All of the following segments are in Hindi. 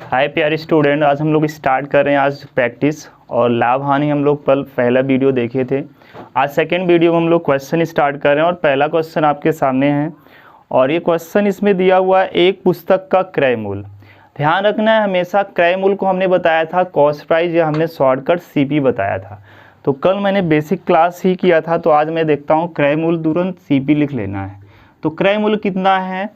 हाय प्यारे स्टूडेंट, आज हम लोग स्टार्ट कर रहे हैं आज प्रैक्टिस और लाभ हानि हम लोग पहला वीडियो देखे थे। आज सेकंड वीडियो में हम लोग क्वेश्चन स्टार्ट कर रहे हैं और पहला क्वेश्चन आपके सामने है और ये क्वेश्चन इसमें दिया हुआ है एक पुस्तक का क्रय मूल्य। ध्यान रखना है, हमेशा क्रय मूल्य को हमने बताया था कॉस्ट प्राइस या हमने शॉर्टकट सीपी बताया था। तो कल मैंने बेसिक क्लास ही किया था, तो आज मैं देखता हूँ क्रय मूल्य तुरंत सीपी लिख लेना है। तो क्रय मूल्य कितना है?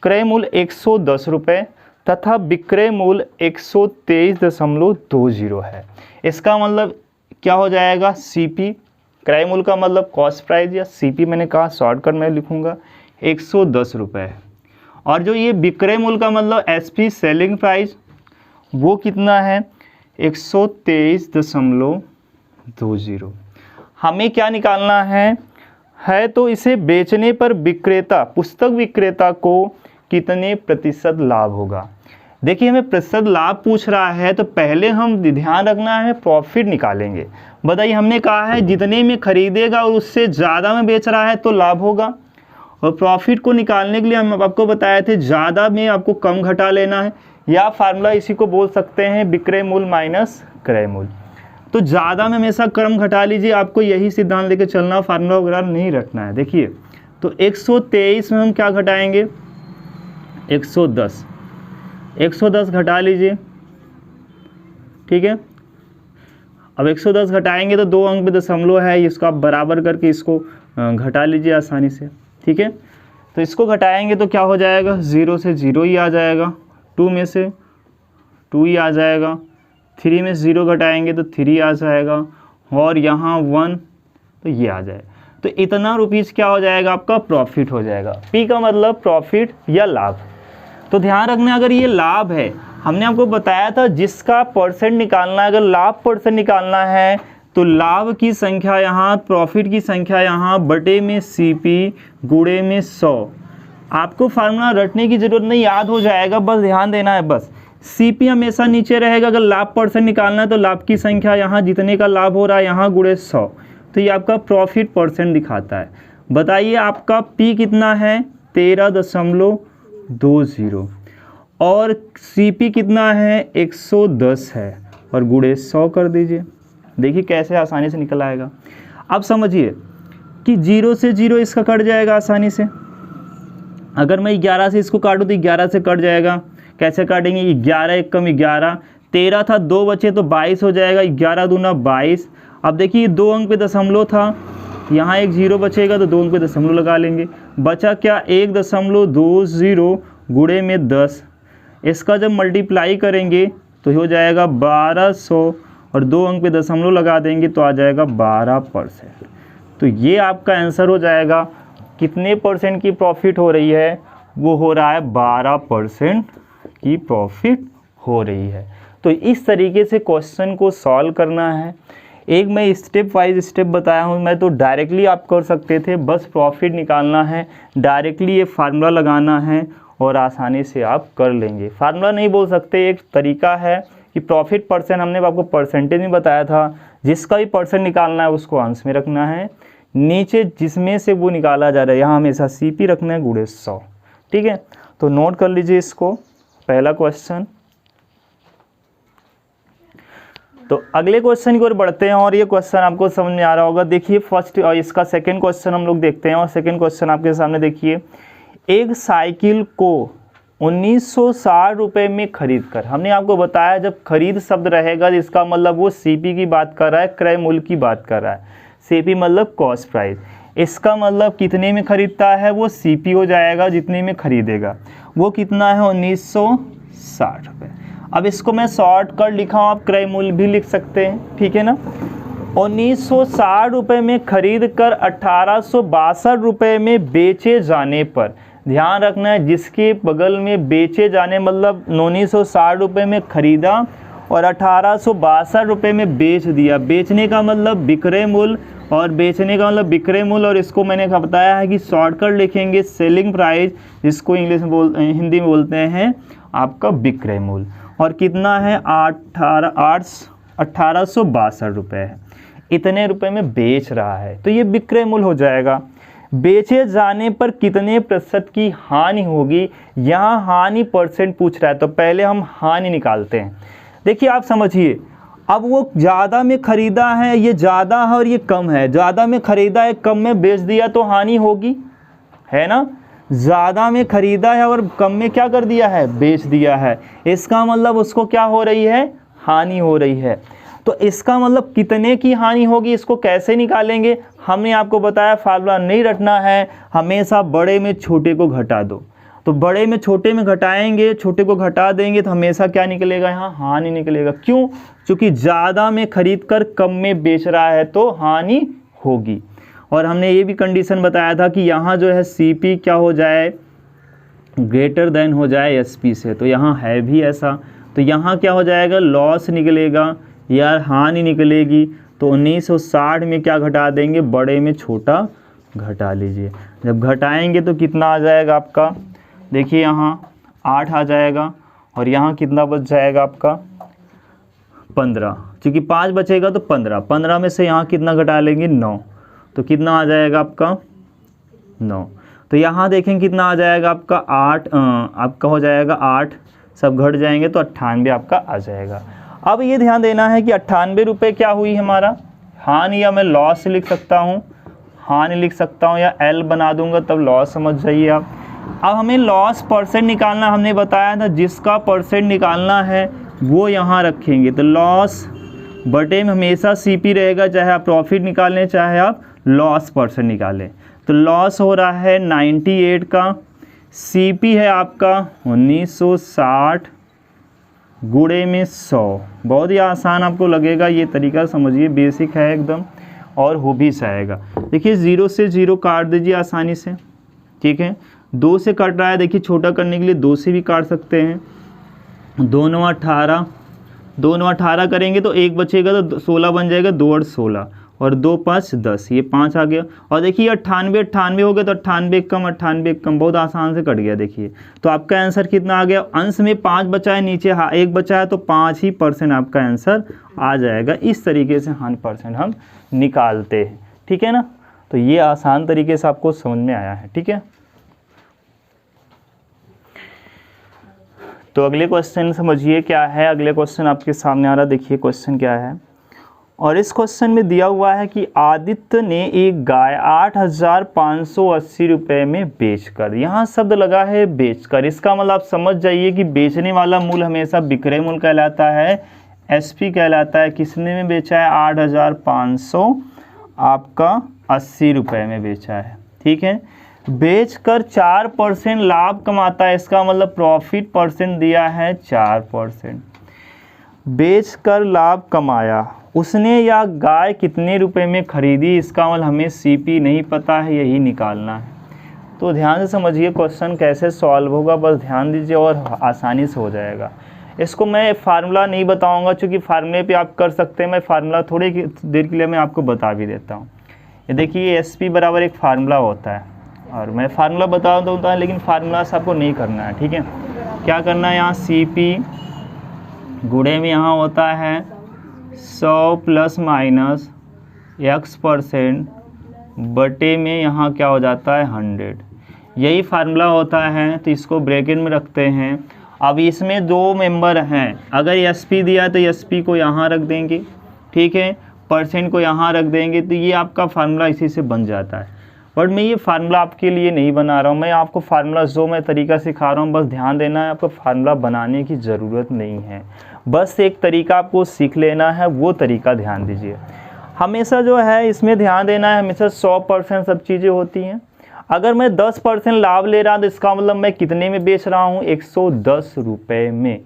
क्रय मूल्य 110 रुपये तथा विक्रय मूल्य 123.20 है। इसका मतलब क्या हो जाएगा? सीपी। क्रय मूल्य का मतलब कॉस्ट प्राइस या सीपी मैंने कहा, शॉर्टकट में लिखूंगा 110 रुपये। और जो ये विक्रय मूल्य का मतलब एसपी सेलिंग प्राइस वो कितना है? 123.20। हमें क्या निकालना है तो इसे बेचने पर विक्रेता, पुस्तक विक्रेता को कितने प्रतिशत लाभ होगा। देखिए हमें प्रतिशत लाभ पूछ रहा है, तो पहले हम ध्यान रखना है प्रॉफिट निकालेंगे। बताइए, हमने कहा है जितने में खरीदेगा और उससे ज़्यादा में बेच रहा है तो लाभ होगा। और प्रॉफिट को निकालने के लिए हम आपको बताए थे ज़्यादा में आपको कम घटा लेना है, या फार्मूला इसी को बोल सकते हैं विक्रय मूल्य माइनस क्रय मूल्य। तो ज़्यादा में हमेशा कम घटा लीजिए, आपको यही सिद्धांत लेके चलना, फार्मूला वगैरह नहीं रखना है। देखिए तो 123 में हम क्या घटाएंगे? 110 घटा लीजिए, ठीक है। अब 110 घटाएंगे तो 2 अंक पे दशमलव है, इसको आप बराबर करके इसको घटा लीजिए आसानी से, ठीक है। तो इसको घटाएंगे तो क्या हो जाएगा? 0 से 0 ही आ जाएगा, 2 में से 2 ही आ जाएगा, 3 में 0 घटाएंगे तो 3 आ जाएगा, और यहाँ 1 तो ये आ जाए। तो इतना रुपीज़ क्या हो जाएगा? आपका प्रॉफिट हो जाएगा। पी का मतलब प्रॉफिट या लाभ। तो ध्यान रखना, अगर ये लाभ है, हमने आपको बताया था जिसका परसेंट निकालना है, अगर लाभ परसेंट निकालना है तो लाभ की संख्या यहाँ, प्रॉफिट की संख्या यहाँ, बटे में सीपी गुणे में 100। आपको फार्मूला रटने की ज़रूरत नहीं, याद हो जाएगा, बस ध्यान देना है। बस सीपी हमेशा नीचे रहेगा। अगर लाभ परसेंट निकालना है तो लाभ की संख्या यहाँ, जितने का लाभ हो रहा है यहाँ, गुणे 100। तो ये आपका प्रॉफिट परसेंट दिखाता है। बताइए आपका पी कितना है? 13.20 और सीपी कितना है? 110 है, और गुणे 100 कर दीजिए। देखिए कैसे आसानी से निकल आएगा। अब समझिए कि 0 से 0 इसका कट जाएगा आसानी से। अगर मैं 11 से इसको काटूँ तो 11 से कट जाएगा। कैसे काटेंगे? 11 एक कम 11, 13 था, 2 बचे तो 22 हो जाएगा, 11 दूना 22। अब देखिए 2 अंक पे दशमलव था, यहाँ एक 0 बचेगा तो 2 अंक पे दशमलव लगा लेंगे। बचा क्या? 1.20 गुणे में 10। इसका जब मल्टीप्लाई करेंगे तो हो जाएगा 1200, और 2 अंक पे दशमलव लगा देंगे तो आ जाएगा 12%। तो ये आपका आंसर हो जाएगा। कितने परसेंट की प्रॉफिट हो रही है? वो हो रहा है 12% की प्रॉफिट हो रही है। तो इस तरीके से क्वेश्चन को सॉल्व करना है। एक मैं स्टेप वाइज स्टेप बताया हूँ, मैं तो डायरेक्टली आप कर सकते थे, बस प्रॉफिट निकालना है, डायरेक्टली ये फार्मूला लगाना है और आसानी से आप कर लेंगे। फार्मूला नहीं बोल सकते, एक तरीका है कि प्रॉफिट परसेंट, हमने आपको परसेंटेज में बताया था, जिसका भी परसेंट निकालना है उसको अंश में रखना है, नीचे जिसमें से वो निकाला जा रहा है यहाँ हमेशा सीपी रखना है, गुणे 100, ठीक है। तो नोट कर लीजिए इसको, पहला क्वेश्चन। तो अगले क्वेश्चन की ओर बढ़ते हैं, और ये क्वेश्चन आपको समझ में आ रहा होगा। देखिए फर्स्ट और इसका सेकंड क्वेश्चन हम लोग देखते हैं, और सेकंड क्वेश्चन आपके सामने देखिए। एक साइकिल को 1960 रुपये में खरीद कर, हमने आपको बताया जब खरीद शब्द रहेगा इसका मतलब वो सीपी की बात कर रहा है, क्रय मूल्य की बात कर रहा है। सीपी मतलब कॉस्ट प्राइस, इसका मतलब कितने में खरीदता है वो सीपी हो जाएगा, जितने में खरीदेगा वो कितना है? 1960 रुपये। अब इसको मैं शॉर्टकट लिखा हूँ, आप क्रय मूल्य भी लिख सकते हैं, ठीक है ना। 1960 रुपये में खरीद कर 1862 रुपये में बेचे जाने पर, ध्यान रखना है जिसके बगल में बेचे जाने मतलब 1960 रुपये में खरीदा और 1862 रुपये में बेच दिया। बेचने का मतलब विक्रय मूल्य, और बेचने का मतलब विक्रय मूल्य, और इसको मैंने बताया है कि शॉर्टकट लिखेंगे रुपये प्राइस, जिसको इंग्लिश में हिंदी में बोलते हैं आपका विक्रय मूल्य। और कितना है? 1862 रुपये है, इतने रुपए में बेच रहा है, तो ये विक्रय मूल्य हो जाएगा। बेचे जाने पर कितने प्रतिशत की हानि होगी। यहाँ हानि परसेंट पूछ रहा है, तो पहले हम हानि निकालते हैं। देखिए आप समझिए, अब वो ज़्यादा में ख़रीदा है, ये ज़्यादा है और ये कम है, ज़्यादा में ख़रीदा है कम में बेच दिया तो हानि होगी, है ना। ज़्यादा में ख़रीदा है और कम में क्या कर दिया है, बेच दिया है, इसका मतलब उसको क्या हो रही है, हानि हो रही है। तो इसका मतलब कितने की हानि होगी, इसको कैसे निकालेंगे। हमने आपको बताया फार्मूला नहीं रटना है, हमेशा बड़े में छोटे को घटा दो। तो बड़े में छोटे में घटाएंगे, छोटे को घटा देंगे तो हमेशा क्या निकलेगा, यहाँ हानि निकलेगा। क्यों, क्योंकि ज़्यादा में खरीद कर कम में बेच रहा है तो हानि होगी। और हमने ये भी कंडीशन बताया था कि यहाँ जो है CP क्या हो जाए, ग्रेटर देन हो जाए SP से, तो यहाँ है भी ऐसा। तो यहाँ क्या हो जाएगा, लॉस निकलेगा या हानि निकलेगी। तो 1960 में क्या घटा देंगे, बड़े में छोटा घटा लीजिए। जब घटाएंगे तो कितना आ जाएगा आपका, देखिए यहाँ 8 आ जाएगा और यहाँ कितना बच जाएगा आपका 15, क्योंकि 5 बचेगा तो 15 में से यहाँ कितना घटा लेंगे 9, तो कितना आ जाएगा आपका 9। तो यहाँ देखें कितना आ जाएगा आपका 8, आपका हो जाएगा 8, सब घट जाएंगे तो 98 आपका आ जाएगा। अब ये ध्यान देना है कि 98 रुपये क्या हुई हमारा हानि, या मैं लॉस लिख सकता हूँ, हानि लिख सकता हूँ, या L बना दूंगा तब लॉस समझ जाइए आप। अब हमें लॉस परसेंट निकालना, हमने बताया था जिसका परसेंट निकालना है वो यहाँ रखेंगे। तो लॉस बटे में हमेशा CP रहेगा, चाहे आप प्रॉफिट निकालें चाहे आप लॉस परसेंट निकालें। तो लॉस हो रहा है 98 का, CP है आपका 1960 गुणे में 100। बहुत ही आसान आपको लगेगा ये तरीका, समझिए बेसिक है एकदम और हो भी जाएगा। देखिए 0 से 0 काट दीजिए आसानी से, ठीक है। 2 से कट रहा है, देखिए छोटा करने के लिए 2 से भी काट सकते हैं। 2 9 18, 2 9 18 करेंगे तो 1 बचेगा तो 16 बन जाएगा, 2 8 16 और 2 5 10, ये 5 आ गया। और देखिए 98 हो गया तो 98 कम बहुत आसान से कट गया। देखिए तो आपका आंसर कितना आ गया, अंश में 5 बचा है, नीचे 1 बचा है, तो 5% आपका आंसर आ जाएगा। इस तरीके से 100% हम निकालते हैं, ठीक है ना। तो ये आसान तरीके से आपको समझ में आया है, ठीक है। तो अगले क्वेश्चन समझिए क्या है। अगले क्वेश्चन आपके सामने आ रहा, देखिए क्वेश्चन क्या है। और इस क्वेश्चन में दिया हुआ है कि आदित्य ने एक गाय 8,580 रुपये में बेचकर, यहाँ शब्द लगा है बेचकर, इसका मतलब आप समझ जाइए कि बेचने वाला मूल्य हमेशा विक्रय मूल्य कहलाता है, SP कहलाता है। किसने में बेचा है, 8,500 आपका 80 रुपये में बेचा है, ठीक है। बेचकर 4% लाभ कमाता है, इसका मतलब प्रॉफिट परसेंट दिया है 4%। बेचकर लाभ कमाया उसने, या गाय कितने रुपए में खरीदी, इसका मतलब हमें CP नहीं पता है, यही निकालना है। तो ध्यान से समझिए क्वेश्चन कैसे सॉल्व होगा, बस ध्यान दीजिए और आसानी से हो जाएगा। इसको मैं फार्मूला नहीं बताऊंगा क्योंकि फार्मूले पे आप कर सकते हैं, मैं फार्मूला थोड़ी देर के लिए मैं आपको बता भी देता हूँ। ये देखिए SP बराबर एक फार्मूला होता है, और मैं फार्मूला बता दूँगा है, लेकिन फार्मूला से आपको नहीं करना है, ठीक है। क्या करना है, यहाँ CP गुणे में यहाँ होता है 100 प्लस माइनस X% बटे में यहाँ क्या हो जाता है 100, यही फार्मूला होता है। तो इसको ब्रैकेट में रखते हैं। अब इसमें 2 मेंबर हैं, अगर SP दिया तो SP को यहाँ रख देंगे, ठीक है, परसेंट को यहाँ रख देंगे, तो ये आपका फार्मूला इसी से बन जाता है। बट मैं ये फार्मूला आपके लिए नहीं बना रहा हूँ, मैं आपको फार्मूला जो मैं तरीका सिखा रहा हूँ, बस ध्यान देना है, आपको फार्मूला बनाने की ज़रूरत नहीं है, बस एक तरीका आपको सीख लेना है, वो तरीका ध्यान दीजिए। हमेशा जो है इसमें ध्यान देना है, हमेशा 100% सब चीज़ें होती हैं। अगर मैं 10% लाभ ले रहा तो इसका मतलब मैं कितने में बेच रहा हूँ, 110 रुपये में।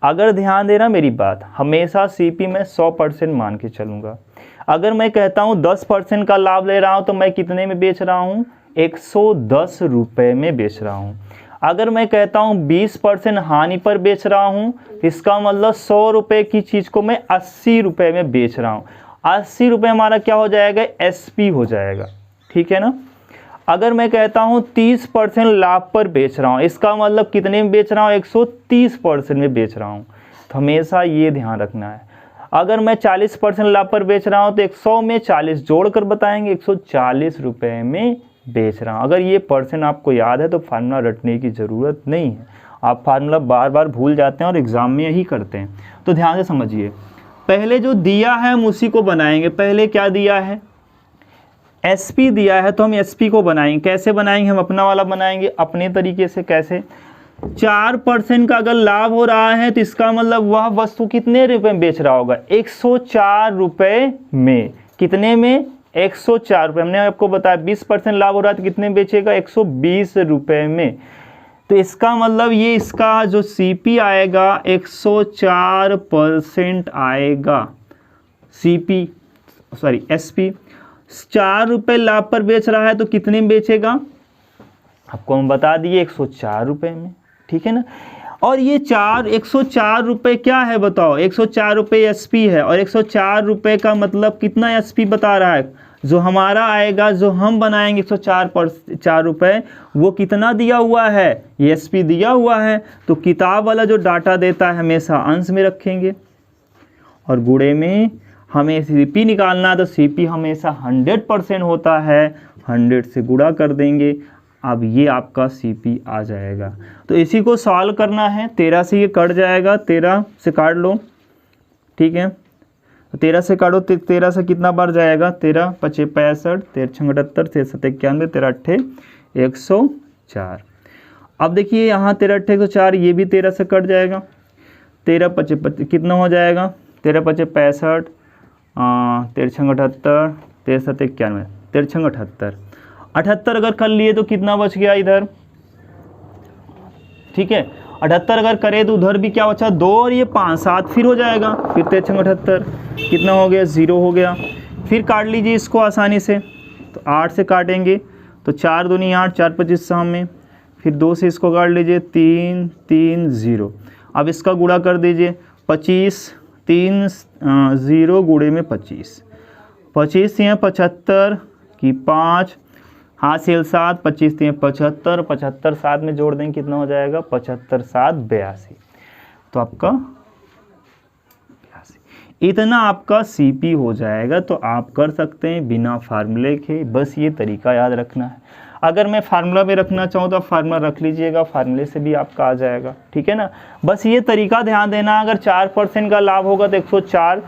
अगर ध्यान देना मेरी बात, हमेशा CP में 100% मान के चलूँगा। अगर मैं कहता हूँ 10% का लाभ ले रहा हूँ तो मैं कितने में बेच रहा हूँ, 110 रुपये में बेच रहा हूँ। अगर मैं कहता हूँ 20% हानि पर बेच रहा हूँ, इसका मतलब 100 रुपये की चीज़ को मैं 80 रुपये में बेच रहा हूँ। 80 रुपये हमारा क्या हो जाएगा, SP हो जाएगा, ठीक है ना। अगर मैं कहता हूँ 30% लाभ पर बेच रहा हूँ, इसका मतलब कितने में बेच रहा हूँ, 130% में बेच रहा हूँ। तो हमेशा ये ध्यान रखना है। अगर मैं 40% लाभ पर बेच रहा हूँ तो 100 में 40 जोड़ कर बताएंगे, 140 रुपये में बेच रहा हूँ। अगर ये परसेंट आपको याद है तो फार्मूला रटने की ज़रूरत नहीं है, आप फार्मूला बार बार भूल जाते हैं और एग्ज़ाम में यही करते हैं। तो ध्यान से समझिए, पहले जो दिया है हम उसी को बनाएंगे। पहले क्या दिया है, SP दिया है तो हम SP को बनाएंगे। कैसे बनाएंगे, हम अपना वाला बनाएंगे अपने तरीके से। कैसे, 4% का अगर लाभ हो रहा है तो इसका मतलब वह वस्तु कितने रुपए में बेच रहा होगा, 104 रुपये में। कितने में, 104 रुपये। हमने आपको बताया 20% लाभ हो रहा है तो कितने में बेचेगा, 120 रुपये में। तो इसका मतलब ये इसका जो CP आएगा 104% आएगा। SP 4 रुपये लाभ पर बेच रहा है तो कितने में बेचेगा, आपको हम बता दिए 104 रुपये में, ठीक है ना। और ये 104 रुपये क्या है बताओ, 104 रुपये SP है, और 104 रुपये का मतलब कितना SP बता रहा है, जो हमारा आएगा, जो हम बनाएंगे 104 रुपये, वो कितना दिया हुआ है, ये SP दिया हुआ है। तो किताब वाला जो डाटा देता है हमेशा अंश में रखेंगे, और गुणे में हमें CP निकालना है तो CP हमेशा 100% होता है, 100 से गुणा कर देंगे। अब ये आपका CP आ जाएगा। तो इसी को सॉल्व करना है। 13 से ये कट जाएगा, 13 से काट लो, ठीक है। 13 से काटो, 13 से कितना बार जाएगा, 13 5 65, 13 6 78, 13 7 91, 13 8 104। अब देखिए यहाँ 13 8 104, ये भी 13 से कट जाएगा। 13 5 25 कितना हो जाएगा, 13 5 65, 13 6 78, 13 7 91, 13 6 78। 78 अगर कर लिए तो कितना बच गया इधर, ठीक है। 78 अगर करे तो उधर भी क्या बचा, 2 और ये 5 7 फिर हो जाएगा, फिर 13 6 78 कितना हो गया, 0 हो गया। फिर काट लीजिए इसको आसानी से, तो 8 से काटेंगे तो 4 दूनी 8, 4 25 में, फिर 2 से इसको काट लीजिए, 3 3 0। अब इसका गुणा कर दीजिए, 25 3 0 गुणे में 25, 25 हैं 75 की 5, हाथ से 7, 25 3 75, 75 7 में जोड़ देंगे कितना हो जाएगा, 75 7 82। तो आपका 82, इतना आपका CP हो जाएगा। तो आप कर सकते हैं बिना फार्मूले के, बस ये तरीका याद रखना है। अगर मैं फार्मूला में रखना चाहूँ तो आप फार्मूला रख लीजिएगा, फार्मूले से भी आपका आ जाएगा, ठीक है ना। बस ये तरीका ध्यान देना, अगर 4% का लाभ होगा तो 104,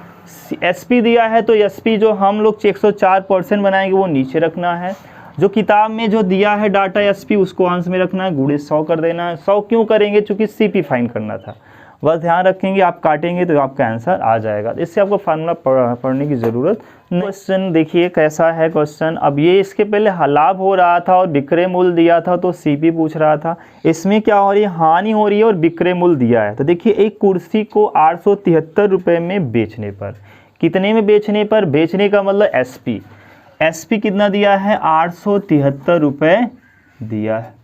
SP दिया है तो SP जो हम लोग 104% बनाएंगे वो नीचे रखना है। जो किताब में जो दिया है डाटा SP उसको अंश में रखना है, गुणे 100 कर देना है। 100 क्यों करेंगे, चूँकि CP फाइंड करना था। बस ध्यान रखेंगे, आप काटेंगे तो आपका आंसर आ जाएगा। इससे आपको फार्मूला पढ़ने की ज़रूरत नहीं। क्वेश्चन देखिए कैसा है क्वेश्चन। अब ये इसके पहले लाभ हो रहा था और विक्रय मूल्य दिया था तो CP पूछ रहा था। इसमें क्या हो रही है, हानि हो रही है और विक्रय मूल्य दिया है। तो देखिए एक कुर्सी को 873 रुपये में बेचने पर, कितने में बेचने पर, बेचने का मतलब SP कितना दिया है, 873 रुपये दिया है।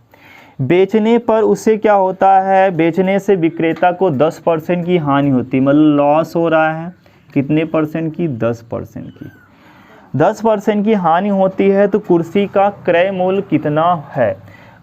बेचने पर उससे क्या होता है, बेचने से विक्रेता को 10% की हानि होती है, मतलब लॉस हो रहा है। कितने परसेंट की, 10% की। 10% की हानि होती है तो कुर्सी का क्रय मूल्य कितना है।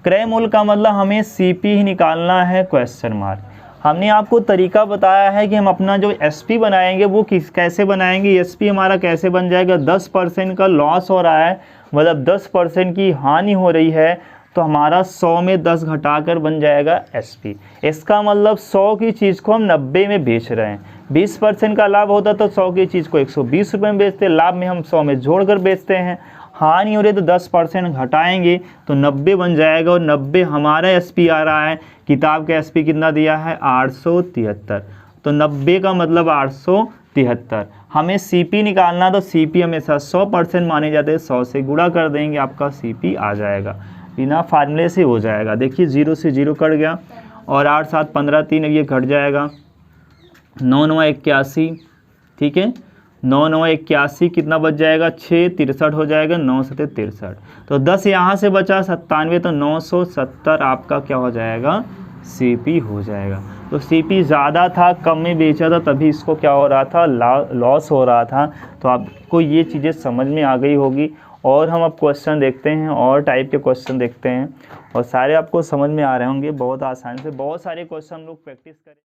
क्रय मूल्य का मतलब हमें CP ही निकालना है, क्वेश्चन मार्क। हमने आपको तरीका बताया है कि हम अपना जो SP बनाएंगे वो कैसे बनाएंगे। SP हमारा कैसे बन जाएगा, 10% का लॉस हो रहा है, मतलब 10% की हानि हो रही है, तो हमारा 100 में 10 घटाकर बन जाएगा SP। इसका मतलब 100 की चीज़ को हम 90 में बेच रहे हैं। 20% का लाभ होता तो 100 की चीज़ को 120 रुपये में बेचते, लाभ में हम 100 में जोड़कर बेचते हैं। हानि हो रही तो 10% घटाएंगे तो 90 बन जाएगा, और 90 हमारा SP आ रहा है। किताब का SP कितना दिया है, 873, तो 90 का मतलब 873। हमें CP निकालना, तो CP हमेशा 100% माने जाते हैं, 100 से गुणा कर देंगे, आपका CP आ जाएगा। बिना फार्मूले से हो जाएगा। देखिए 0 से 0 कट गया, और 8 7 15 3 ये घट जाएगा, 9 9 81, ठीक है। 9 9 81 कितना बच जाएगा, 6 63 हो जाएगा, 9 7 63, तो 10 यहाँ से बचा 97, तो 970 आपका क्या हो जाएगा, CP हो जाएगा। तो CP ज़्यादा था, कम में बेचा था, तभी इसको क्या हो रहा था, लॉस हो रहा था। तो आपको ये चीज़ें समझ में आ गई होगी। और हम अब क्वेश्चन देखते हैं, और टाइप के क्वेश्चन देखते हैं, और सारे आपको समझ में आ रहे होंगे बहुत आसानी से। बहुत सारे क्वेश्चन हम लोग प्रैक्टिस करें।